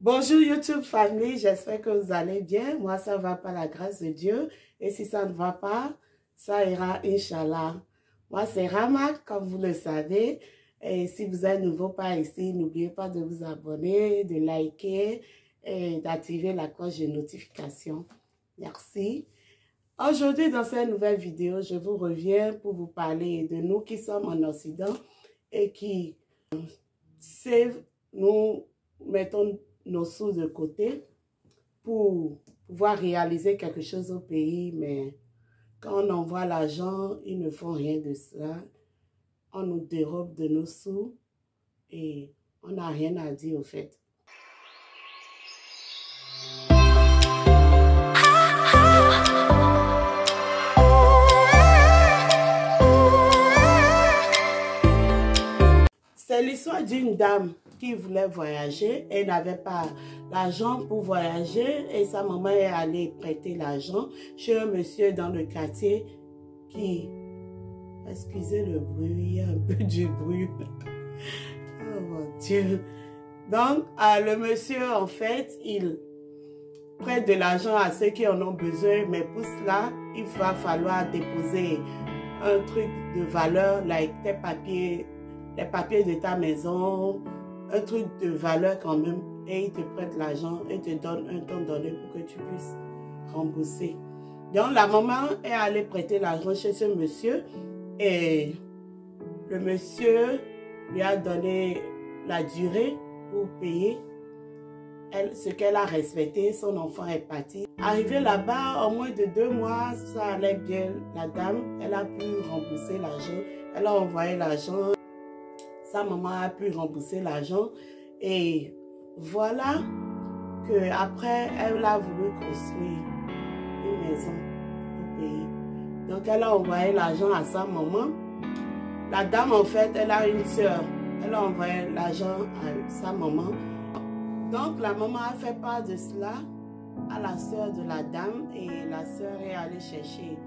Bonjour YouTube famille, j'espère que vous allez bien. Moi, ça va par la grâce de Dieu. Et si ça ne va pas, ça ira, Inch'Allah. Moi, c'est Rama, comme vous le savez. Et si vous êtes nouveau par ici, n'oubliez pas de vous abonner, de liker et d'activer la cloche de notification. Merci. Aujourd'hui, dans cette nouvelle vidéo, je vous reviens pour vous parler de nous qui sommes en Occident et qui, nous mettons nos sous de côté pour pouvoir réaliser quelque chose au pays, mais quand on envoie l'argent, ils ne font rien de cela. On nous dérobe de nos sous et on n'a rien à dire au fait. C'est l'histoire d'une dame qui voulait voyager et n'avait pas l'argent pour voyager et sa maman est allée prêter l'argent chez un monsieur dans le quartier qui... Excusez le bruit, il y a un peu du bruit. Oh mon Dieu. Donc, le monsieur, en fait, il prête de l'argent à ceux qui en ont besoin, mais pour cela, il va falloir déposer un truc de valeur, like tes papiers, les papiers de ta maison, un truc de valeur quand même, et il te prête l'argent et te donne un temps donné pour que tu puisses rembourser. Donc la maman est allée prêter l'argent chez ce monsieur et le monsieur lui a donné la durée pour payer. Ce qu'elle a respecté, son enfant est parti. Arrivé là-bas, en moins de 2 mois, ça allait bien. La dame, elle a pu rembourser l'argent. Elle a envoyé l'argent. Sa maman a pu rembourser l'argent et voilà que après elle a voulu construire une maison au pays. Donc elle a envoyé l'argent à sa maman. La dame en fait, elle a une soeur. Elle a envoyé l'argent à sa maman. Donc la maman a fait part de cela à la soeur de la dame et la soeur est allée chercher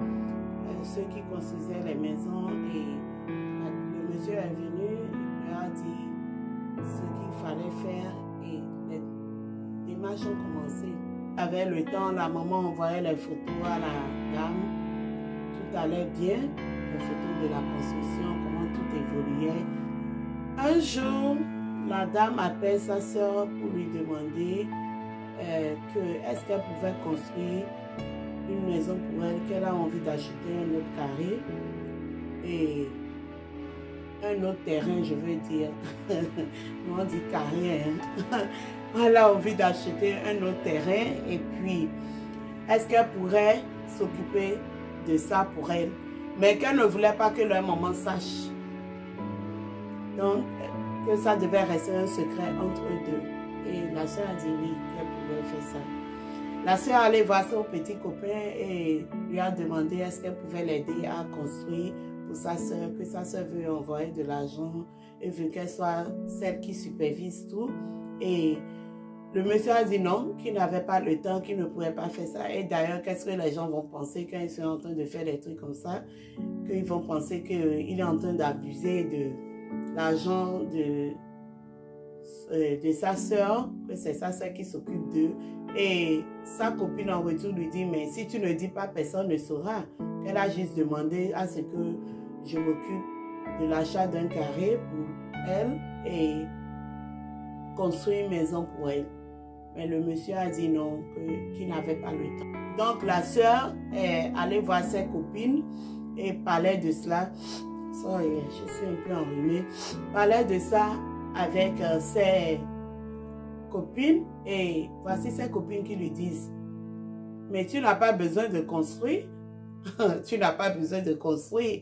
ceux qui construisaient les maisons et le monsieur est venu. A dit ce qu'il fallait faire et les démarches ont commencé. Avec le temps, la maman envoyait les photos à la dame. Tout allait bien, les photos de la construction, comment tout évoluait. Un jour, la dame appelle sa soeur pour lui demander est-ce qu'elle pouvait construire une maison pour elle, qu'elle a envie d'acheter un autre carré et un autre terrain, je veux dire. On dit carré. Hein? Elle a envie d'acheter un autre terrain et puis, est-ce qu'elle pourrait s'occuper de ça pour elle? Mais qu'elle ne voulait pas que leur maman sache. Donc, que ça devait rester un secret entre eux deux. Et la soeur a dit oui, qu'elle pouvait faire ça. La soeur allait voir son petit copain et lui a demandé est-ce qu'elle pouvait l'aider à construire pour sa soeur, que sa soeur veut envoyer de l'argent et veut qu'elle soit celle qui supervise tout. Et le monsieur a dit non, qu'il n'avait pas le temps, qu'il ne pouvait pas faire ça. Et d'ailleurs, qu'est-ce que les gens vont penser quand ils sont en train de faire des trucs comme ça? Qu'ils vont penser qu'il est en train d'abuser de l'argent de sa soeur, que c'est sa soeur qui s'occupe d'eux. Et sa copine en retour lui dit, mais si tu ne dis pas, personne ne saura. Elle a juste demandé à ce que je m'occupe de l'achat d'un carré pour elle et construire une maison pour elle. Mais le monsieur a dit non, qu'il n'avait pas le temps. Donc la soeur est allée voir ses copines et parlait de cela. Sorry, je suis un peu enrhumée. Parlait de ça avec ses copines et voici ses copines qui lui disent mais tu n'as pas besoin de construire. Tu n'as pas besoin de construire.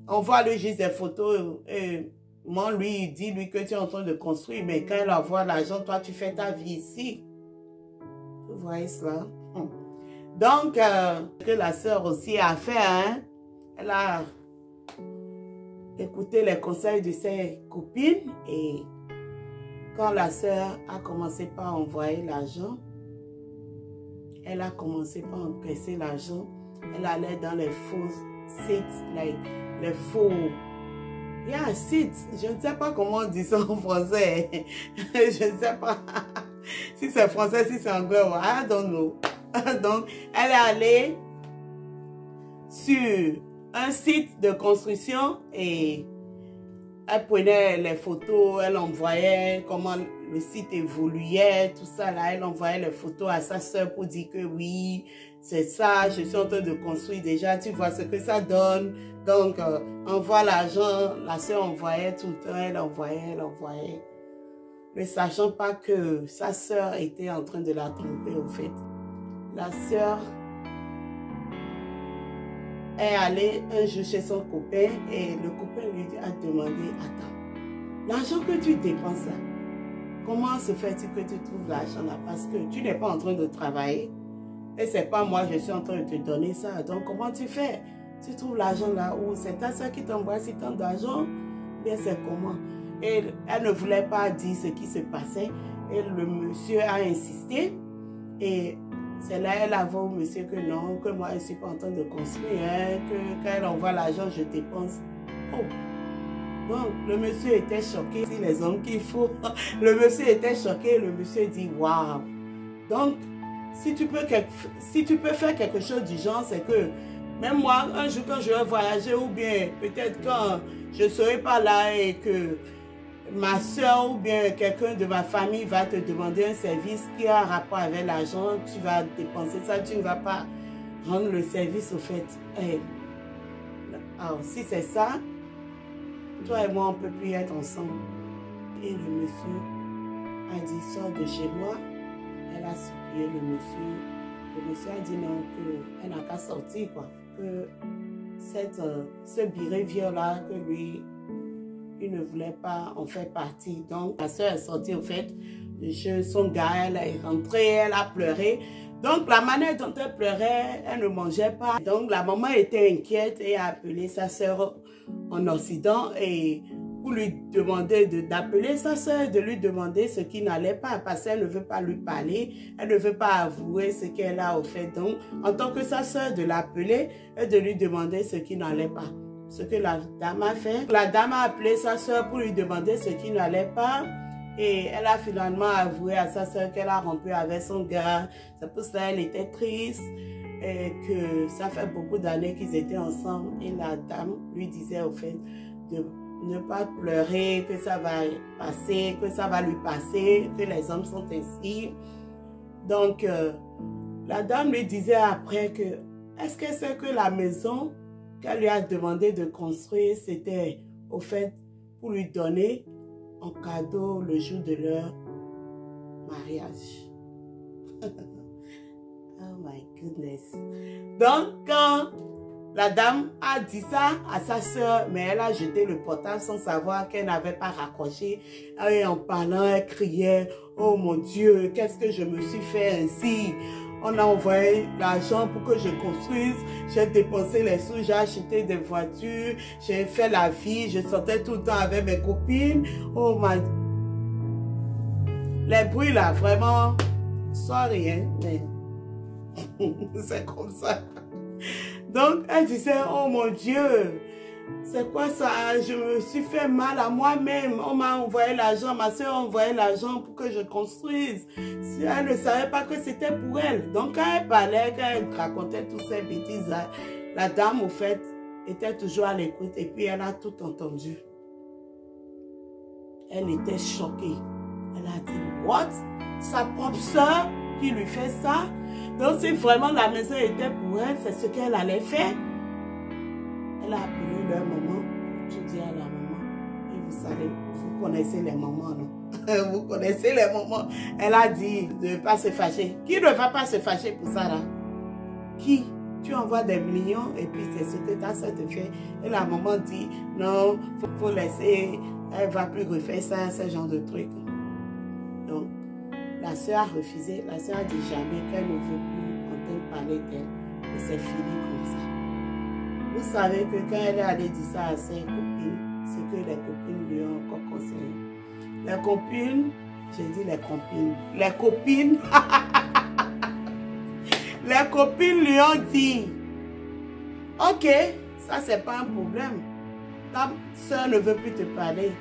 On voit lui juste des photos et moi lui il dit lui que tu es en train de construire, mais quand elle envoie l'argent, toi tu fais ta vie ici. Vous voyez cela? Donc que la sœur aussi a fait, hein? Elle a écouté les conseils de ses copines et quand la sœur a commencé par envoyer l'argent, elle a commencé par encaisser l'argent. Elle allait dans les faux sites, like, les faux... Il y a un site, je ne sais pas comment on dit ça en français. Je ne sais pas. Si c'est français, si c'est anglais, I don't know. Donc, elle est allée sur un site de construction et elle prenait les photos, elle envoyait comment le site évoluait, tout ça là. Elle envoyait les photos à sa soeur pour dire que oui, c'est ça, je suis en train de construire déjà, tu vois ce que ça donne. Donc, envoie l'argent. La soeur envoyait tout le temps, elle envoyait. Ne sachant pas que sa soeur était en train de la tromper au fait. La soeur est allée un jour chez son copain et le copain lui a demandé, attends, l'argent que tu dépenses là, comment se fait-il que tu trouves l'argent là? Parce que tu n'es pas en train de travailler et c'est pas moi, je suis en train de te donner ça. Donc comment tu fais? Tu trouves l'argent là où c'est ta soeur qui t'envoie si tant d'argent? Bien c'est comment? Et elle ne voulait pas dire ce qui se passait et le monsieur a insisté et c'est là elle avoue au monsieur que non, que moi je ne suis pas en train de construire, hein, que quand elle envoie l'argent, je dépense. Oh! Donc le monsieur était choqué, c'est les hommes qu'il faut. Le monsieur était choqué, le monsieur dit waouh! Donc si tu peux faire quelque chose du genre, c'est que même moi, un jour quand je vais voyager ou bien peut-être quand je ne serai pas là et que ma soeur ou bien quelqu'un de ma famille va te demander un service qui a un rapport avec l'argent, tu vas dépenser ça, tu ne vas pas rendre le service au fait. Alors, si c'est ça, toi et moi, on ne peut plus être ensemble. Et le monsieur a dit, sors de chez moi. Elle a supplié le monsieur. Le monsieur a dit non, qu'elle n'a qu'à sortir, quoi. Que ce behavior-là, que lui, il ne voulait pas en faire partie. Donc, la soeur est sortie au fait de chez son gars, elle est rentrée, elle a pleuré. Donc, la manière dont elle pleurait, elle ne mangeait pas. Donc, la maman était inquiète et a appelé sa soeur en Occident et pour lui demander d'appeler sa soeur, de lui demander ce qui n'allait pas parce qu'elle ne veut pas lui parler, elle ne veut pas avouer ce qu'elle a fait. Donc, en tant que sa soeur, de l'appeler et de lui demander ce qui n'allait pas. Ce que la dame a fait. La dame a appelé sa soeur pour lui demander ce qui n'allait pas. Et elle a finalement avoué à sa soeur qu'elle a rompu avec son gars. C'est pour ça qu'elle était triste. Et que ça fait beaucoup d'années qu'ils étaient ensemble. Et la dame lui disait au fait de ne pas pleurer, que ça va passer, que ça va lui passer, que les hommes sont ainsi. Donc, la dame lui disait après que, est-ce que c'est que la maison qu'elle lui a demandé de construire, c'était au fait pour lui donner en cadeau le jour de leur mariage. Oh my goodness. Donc, quand la dame a dit ça à sa soeur, mais elle a jeté le portable sans savoir qu'elle n'avait pas raccroché. Et en parlant, elle criait, oh mon Dieu, qu'est-ce que je me suis fait ainsi? On a envoyé l'argent pour que je construise. J'ai dépensé les sous, j'ai acheté des voitures, j'ai fait la vie, je sortais tout le temps avec mes copines. Oh my... Les bruits là, vraiment, sorry, hein, mais c'est comme ça. Donc, elle disait, oh mon Dieu, c'est quoi ça? Je me suis fait mal à moi-même. On m'a envoyé l'argent, ma soeur a envoyé l'argent pour que je construise. Si elle ne savait pas que c'était pour elle. Donc, quand elle parlait, quand elle racontait toutes ces bêtises, la dame, au fait, était toujours à l'écoute et puis elle a tout entendu. Elle était choquée. Elle a dit, what? Sa propre soeur qui lui fait ça? Donc, si vraiment la maison était pour elle, c'est ce qu'elle allait faire. Elle a appelé leur maman. Je dis à la maman, et vous savez, vous connaissez les mamans, non? Vous connaissez les mamans. Elle a dit de ne pas se fâcher. Qui ne va pas se fâcher pour ça, là? Qui? Tu envoies des millions et puis c'est ce que ta soeur te fait. Et la maman dit, non, il faut laisser, elle ne va plus refaire ça, ce genre de trucs. Donc, la soeur a refusé. La soeur a dit jamais qu'elle ne veut plus entendre parler d'elle. Que c'est fini comme ça. Vous savez que quand elle est allée dire ça à ses copines, c'est que les copines lui ont encore conseillé. Les copines, j'ai dit les copines. Les copines, les copines lui ont dit, ok, ça c'est pas un problème. Ta soeur ne veut plus te parler.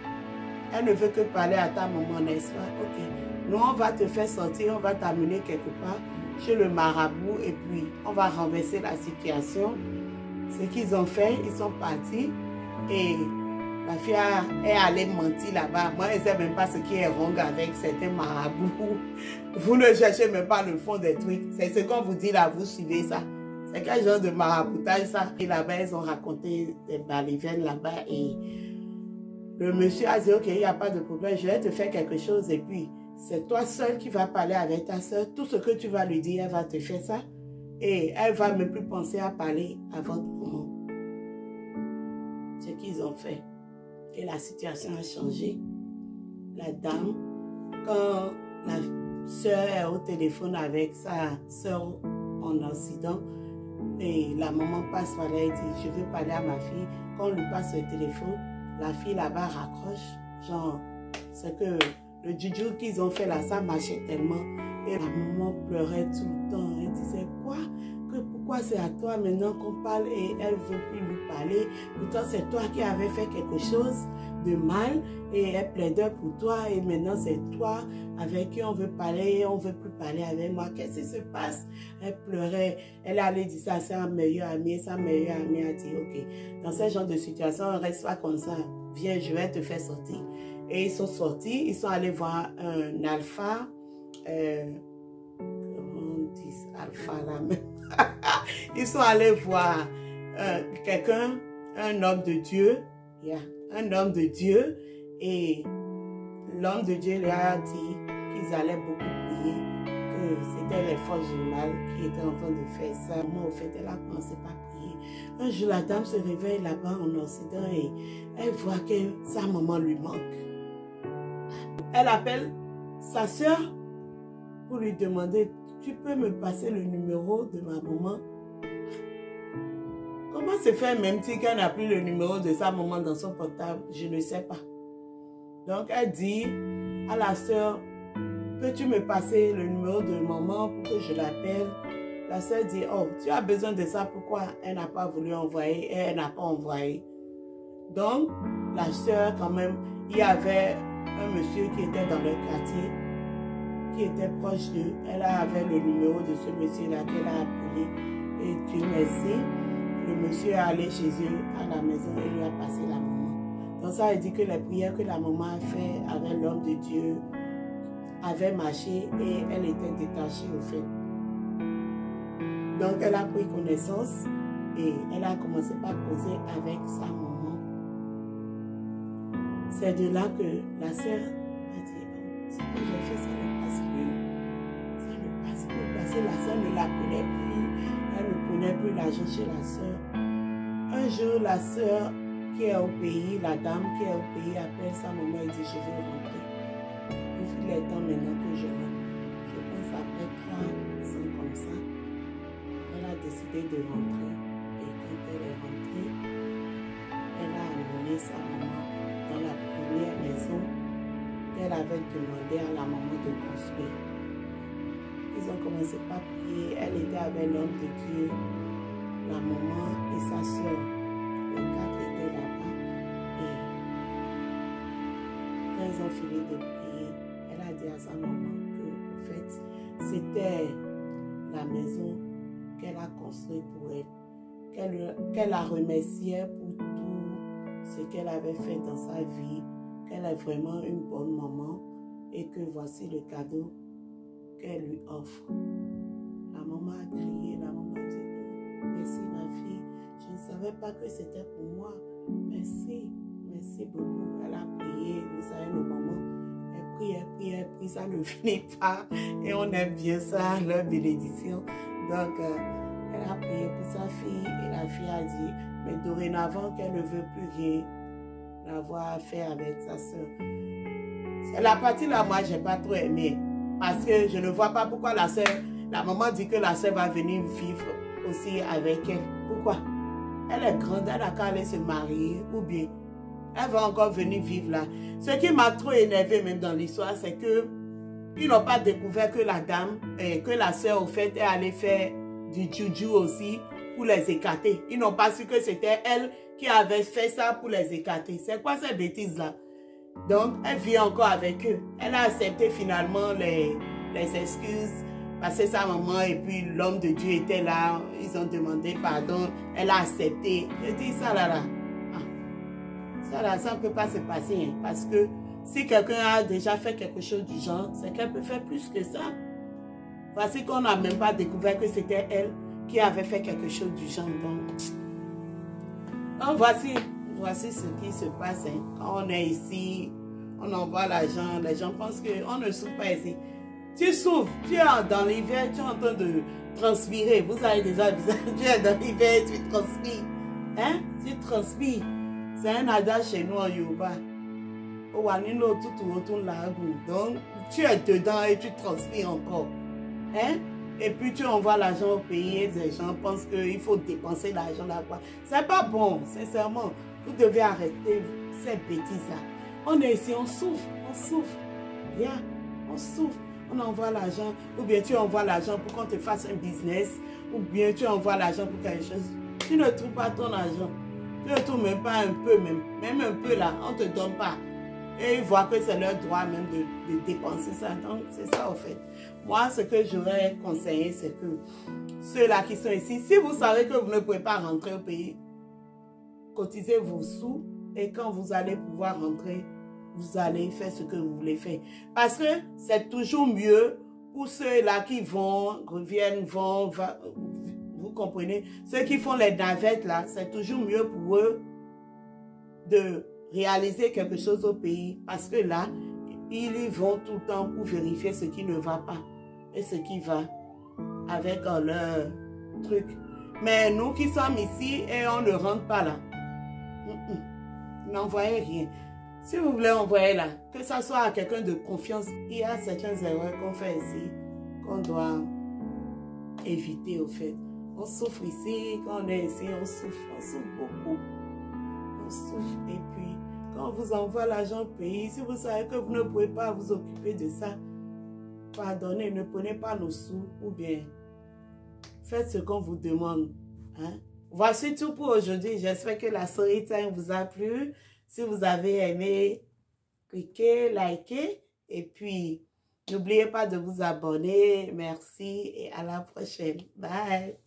Elle ne veut que parler à ta maman, n'est-ce pas? Ok. Nous, on va te faire sortir, on va t'amener quelque part chez le marabout et puis on va renverser la situation. Ce qu'ils ont fait, ils sont partis et la fille est allée mentir là-bas. Moi, elle ne sait même pas ce qui est wrong avec certains marabouts. Vous ne cherchez même pas le fond des trucs. C'est ce qu'on vous dit là, vous suivez ça. C'est quel genre de maraboutage ça? Et là-bas, ils ont raconté des balivernes là-bas et le monsieur a dit, ok, il n'y a pas de problème, je vais te faire quelque chose et puis c'est toi seul qui vas parler avec ta soeur. Tout ce que tu vas lui dire, elle va te faire ça. Et elle ne va même plus penser à parler à votre maman. Ce qu'ils ont fait. Et la situation a changé. La dame, quand la soeur est au téléphone avec sa soeur en Occident, et la maman passe par là et dit, je veux parler à ma fille. Quand on lui passe le téléphone, la fille là-bas raccroche. Genre, c'est que le juju qu'ils ont fait là, ça marchait tellement. Et la maman pleurait tout le temps. Elle disait, quoi? Pourquoi c'est à toi maintenant qu'on parle et elle ne veut plus lui parler? Pourtant, c'est toi qui avais fait quelque chose de mal et elle plaidait pour toi et maintenant c'est toi avec qui on veut parler et on ne veut plus parler avec moi. Qu'est-ce qui se passe? Elle pleurait. Elle allait dire ça à sa meilleure amie et sa meilleure amie a dit, ok, dans ce genre de situation, on reste pas comme ça. Viens, je vais te faire sortir. Et ils sont sortis, ils sont allés voir un alpha, comment on dit alpha là même? Ils sont allés voir quelqu'un, un homme de Dieu, un homme de Dieu, et l'homme de Dieu leur a dit qu'ils allaient beaucoup prier, que c'était les forces du mal qui étaient en train de faire ça. Moi, au fait, elle a commencé par prier. Un jour, la dame se réveille là-bas en Occident et elle voit que sa maman lui manque. Elle appelle sa soeur pour lui demander, tu peux me passer le numéro de ma maman? Comment se fait même-t-il qu'elle n'a plus le numéro de sa maman dans son portable? Je ne sais pas. Donc elle dit à la soeur, peux-tu me passer le numéro de maman pour que je l'appelle? La soeur dit, oh, tu as besoin de ça, pourquoi elle n'a pas voulu envoyer et elle n'a pas envoyé? Donc la soeur quand même, il y avait un monsieur qui était dans le quartier, qui était proche d'eux. Elle avait le numéro de ce monsieur-là qu'elle a appelé. Et Dieu merci, le monsieur est allé chez eux à la maison et lui a passé la maman. Donc ça veut dire que les prières que la maman a fait avec l'homme de Dieu avaient marché et elle était détachée au fait. Donc elle a pris connaissance et elle a commencé par causer avec sa maman. C'est de là que la sœur a dit, oh, ce que j'ai fait, ça ne passe plus. Ça ne passe plus parce que la sœur ne l'appelait plus. Elle ne prenait plus l'argent chez la sœur. Un jour, la sœur qui est au pays, la dame qui est au pays, appelle sa maman et dit, je veux rentrer. Il est temps maintenant que je rentre. Je pense après 3 ans comme ça, elle a décidé de rentrer. Et quand elle est rentrée, elle a amené sa maman dans la première maison qu'elle avait demandé à la maman de construire. Ils ont commencé par prier. Elle était avec l'homme de Dieu, la maman et sa soeur. Les 4 étaient là-bas. Et quand ils ont fini de prier, elle a dit à sa maman que, en fait, c'était la maison qu'elle a construite pour elle. Qu'elle la remerciait pour tout ce qu'elle avait fait dans sa vie. Qu'elle est vraiment une bonne maman. Et que voici le cadeau qu'elle lui offre. La maman a crié, la maman a dit, merci ma fille, je ne savais pas que c'était pour moi. Merci, merci beaucoup. Elle a prié, vous savez, nos mamans, elle prie, ça ne finit pas. Et on aime bien ça, leur bénédiction. Donc, elle a prié pour sa fille et la fille a dit, mais dorénavant qu'elle ne veut plus rien avoir à faire avec sa soeur. C'est la partie là, moi, je n'ai pas trop aimé. Parce que je ne vois pas pourquoi la maman dit que la soeur va venir vivre aussi avec elle. Pourquoi? Elle est grande, elle a qu'à aller se marier ou bien elle va encore venir vivre là. Ce qui m'a trop énervé même dans l'histoire, c'est que ils n'ont pas découvert que la dame, que la soeur au fait est allée faire du juju aussi pour les écarter. Ils n'ont pas su que c'était elle qui avait fait ça pour les écarter. C'est quoi ces bêtises là? Donc, elle vit encore avec eux. Elle a accepté finalement les excuses parce que sa maman et puis l'homme de Dieu étaient là. Ils ont demandé pardon. Elle a accepté. Je dis ça là. Ça là, ça ne peut pas se passer. Hein, parce que si quelqu'un a déjà fait quelque chose du genre, c'est qu'elle peut faire plus que ça. Voici qu'on n'a même pas découvert que c'était elle qui avait fait quelque chose du genre. Donc voici ce qui se passe. Hein. Quand on est ici, on envoie l'argent. Les gens pensent qu'on ne souffre pas ici. Tu souffres. Tu es dans l'hiver, tu es en train de transpirer. Vous avez déjà vu ça. Tu es dans l'hiver, tu transpires. Hein? Tu transpires. C'est un adage chez nous en Yoruba. Donc, tu es dedans et tu transpires encore. Hein? Et puis tu envoies l'argent au pays et les gens pensent qu'il faut dépenser l'argent là-bas. C'est pas bon, sincèrement. Vous devez arrêter ces bêtises-là. On est ici, on souffre, Bien, on souffre. On envoie l'argent, ou bien tu envoies l'argent pour qu'on te fasse un business, ou bien tu envoies l'argent pour quelque chose. Tu ne trouves pas ton argent. Tu ne trouves même pas un peu, même un peu là, on ne te donne pas. Et ils voient que c'est leur droit même de dépenser ça. Donc, c'est ça, au fait. Moi, ce que j'aurais conseillé, c'est que ceux-là qui sont ici, si vous savez que vous ne pouvez pas rentrer au pays, cotisez vos sous et quand vous allez pouvoir rentrer, vous allez faire ce que vous voulez faire. Parce que c'est toujours mieux pour ceux-là qui reviennent, vous comprenez? Ceux qui font les navettes là, c'est toujours mieux pour eux de réaliser quelque chose au pays parce que là, ils y vont tout le temps pour vérifier ce qui ne va pas et ce qui va avec leur truc. Mais nous qui sommes ici et on ne rentre pas là, n'envoyez rien. Si vous voulez envoyer là, que ça soit à quelqu'un de confiance, il y a certaines erreurs qu'on fait ici, qu'on doit éviter au fait. On souffre ici, quand on est ici, on souffre beaucoup. On souffre et puis quand on vous envoie l'argent au pays, si vous savez que vous ne pouvez pas vous occuper de ça, pardonnez, ne prenez pas nos sous ou bien faites ce qu'on vous demande. Hein? Voici tout pour aujourd'hui. J'espère que la story time vous a plu. Si vous avez aimé, cliquez, likez et puis n'oubliez pas de vous abonner. Merci et à la prochaine. Bye.